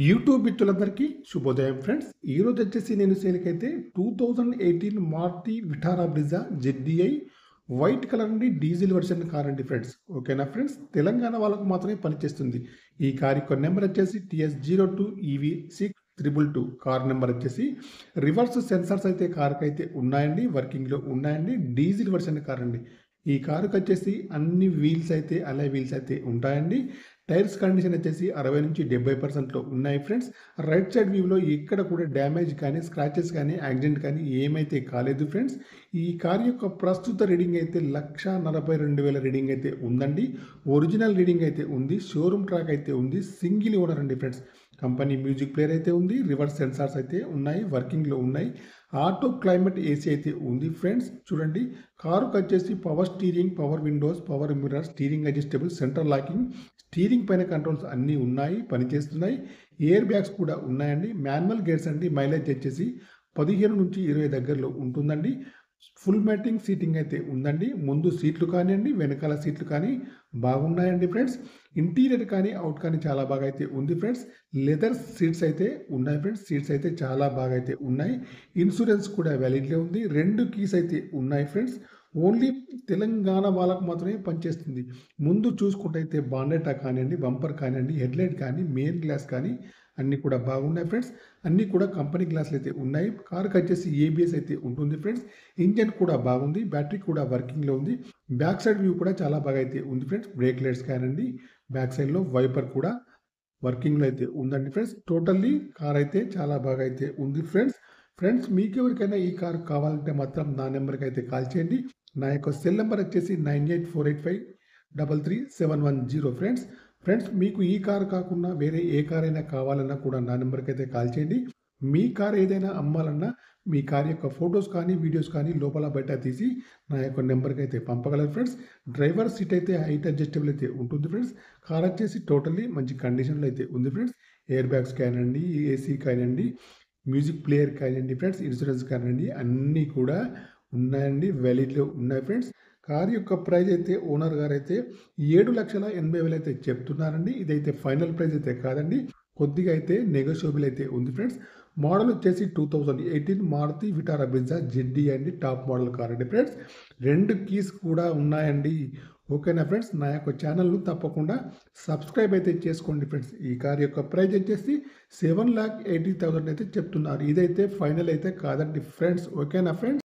YouTube మిత్రులందరికీ శుభోదయం friends. ఈరోజు వచ్చేసి నేను సేల్కైతే 2018 Maruti Vitara Brezza ZDI white colour అండి, డీజిల్ వర్షన్ కార్ అండి ఫ్రెండ్స్. ఓకేనా ఫ్రెండ్స్, తెలంగాణ వాళ్ళకు మాత్రమే పనిచేస్తుంది. ఈ కార్ యొక్క నెంబర్ వచ్చేసి TS02 EV6222. కార్ నెంబర్ వచ్చేసి రివర్స్ సెన్సార్స్ అయితే కార్కి అయితే ఉన్నాయండి, వర్కింగ్లో ఉన్నాయండి. డీజిల్ వర్షన్ కార్ అండి. ఈ కారుకి వచ్చేసి అన్ని వీల్స్ అయితే అలై వీల్స్ అయితే ఉంటాయండి. టైర్స్ కండిషన్ వచ్చేసి 60 నుంచి 70% ఉన్నాయి ఫ్రెండ్స్. రైట్ సైడ్ వ్యూలో ఎక్కడ కూడా డ్యామేజ్ కానీ, స్క్రాచెస్ కానీ, యాక్సిడెంట్ కానీ ఏమైతే కాలేదు ఫ్రెండ్స్. ఈ కార్ యొక్క ప్రస్తుత రీడింగ్ అయితే 1,42,000 రీడింగ్ అయితే ఉందండి. ఒరిజినల్ రీడింగ్ అయితే ఉంది, షోరూమ్ ట్రాక్ అయితే ఉంది, సింగిల్ ఓనర్ అండి ఫ్రెండ్స్. కంపెనీ మ్యూజిక్ ప్లేయర్ అయితే ఉంది, రివర్స్ సెన్సార్స్ అయితే ఉన్నాయి, వర్కింగ్లో ఉన్నాయి. ఆటో క్లైమేట్ ఏసీ అయితే ఉంది ఫ్రెండ్స్. చూడండి, కారుకు వచ్చేసి power steering, power Windows, power mirror, steering adjustable, central locking, steering పైన కంట్రోల్స్ అన్నీ ఉన్నాయి, పనిచేస్తున్నాయి. ఎయిర్ బ్యాగ్స్ కూడా ఉన్నాయండి. మాన్యువల్ గేర్స్ అండి. మైలేజ్ వచ్చేసి 15 నుంచి 20 దగ్గరలో ఉంటుందండి. ఫుల్ మ్యాటింగ్ సీటింగ్ అయితే ఉందండి. ముందు సీట్లు కానివ్వండి, వెనకాల సీట్లు కానీ బాగున్నాయండి ఫ్రెండ్స్. ఇంటీరియర్ కానీ, అవుట్ కానీ చాలా బాగా అయితే ఉంది ఫ్రెండ్స్. లెదర్ సీట్స్ అయితే ఉన్నాయి ఫ్రెండ్స్. సీట్స్ అయితే చాలా బాగా అయితే ఉన్నాయి. ఇన్సూరెన్స్ కూడా వ్యాలిడ్గా ఉంది. 2 కీస్ అయితే ఉన్నాయి ఫ్రెండ్స్. ఓన్లీ తెలంగాణ వాళ్ళకు మాత్రమే పనిచేస్తుంది. ముందు చూసుకుంటే అయితే బానెట్ కానివ్వండి, బంపర్ కానివ్వండి, హెడ్లైట్ కానీ, మెయిన్ గ్లాస్ కానీ అన్నీ కూడా బాగున్నాయి ఫ్రెండ్స్. అన్నీ కూడా కంపెనీ గ్లాసులు అయితే ఉన్నాయి. కార్కి వచ్చేసి ABS అయితే ఉంటుంది ఫ్రెండ్స్. ఇంజన్ కూడా బాగుంది, బ్యాటరీ కూడా వర్కింగ్లో ఉంది. బ్యాక్ సైడ్ వ్యూ కూడా చాలా బాగా అయితే ఉంది ఫ్రెండ్స్. బ్రేక్ లైట్స్ కానివ్వండి, బ్యాక్ సైడ్లో వైపర్ కూడా వర్కింగ్లో అయితే ఉందండి ఫ్రెండ్స్. టోటల్లీ కార్ అయితే చాలా బాగా అయితే ఉంది ఫ్రెండ్స్. ఫ్రెండ్స్, మీకు ఎవరికైనా ఈ కార్ కావాలంటే మాత్రం నా నెంబర్కి అయితే కాల్ చేయండి. నా యొక్క సెల్ నెంబర్ వచ్చేసి 9848533710 ఫ్రెండ్స్. ఫ్రెండ్స్, మీకు ఈ కార్ కాకుండా వేరే ఏ కార్ అయినా కావాలన్నా కూడా నా నెంబర్కి అయితే కాల్ చేయండి. మీ కార్ ఏదైనా అమ్మాలన్నా మీ కార్ యొక్క ఫొటోస్ కానీ, వీడియోస్ కానీ లోపల బయట తీసి నా యొక్క నెంబర్కి అయితే పంపగలరు ఫ్రెండ్స్. డ్రైవర్ సీట్ అయితే హైట్ అడ్జస్టబుల్ అయితే ఉంటుంది ఫ్రెండ్స్. కార్ వచ్చేసి టోటల్లీ మంచి కండిషన్లో అయితే ఉంది ఫ్రెండ్స్. ఎయిర్ బ్యాగ్స్ కానివ్వండి, ఏసీ కానివ్వండి, మ్యూజిక్ ప్లేయర్ కానివ్వండి ఫ్రెండ్స్, ఇన్సూరెన్స్ కానివ్వండి అన్నీ కూడా ఉన్నాయండి, వ్యాలిడ్లో ఉన్నాయి ఫ్రెండ్స్. కార్ యొక్క ప్రైస్ అయితే ఓనర్ గారు అయితే 7,80,000 అయితే చెప్తున్నారండి. ఇదైతే ఫైనల్ ప్రైస్ అయితే కాదండి, కొద్దిగా అయితే నెగోషియబుల్ అయితే ఉంది ఫ్రెండ్స్. మోడల్ వచ్చేసి 2018 మారుతి విటారా బ్రిజా జెడ్డీ అండి, టాప్ మోడల్ కార్ అండి ఫ్రెండ్స్. 2 కీస్ కూడా ఉన్నాయండి. ఓకేనా ఫ్రెండ్స్, నా యొక్క ఛానల్ను తప్పకుండా సబ్స్క్రైబ్ అయితే చేసుకోండి ఫ్రెండ్స్. ఈ కార్ యొక్క ప్రైస్ వచ్చేసి 7,80,000 అయితే చెప్తున్నారు. ఇదైతే ఫైనల్ అయితే కాదండి ఫ్రెండ్స్. ఓకేనా ఫ్రెండ్స్.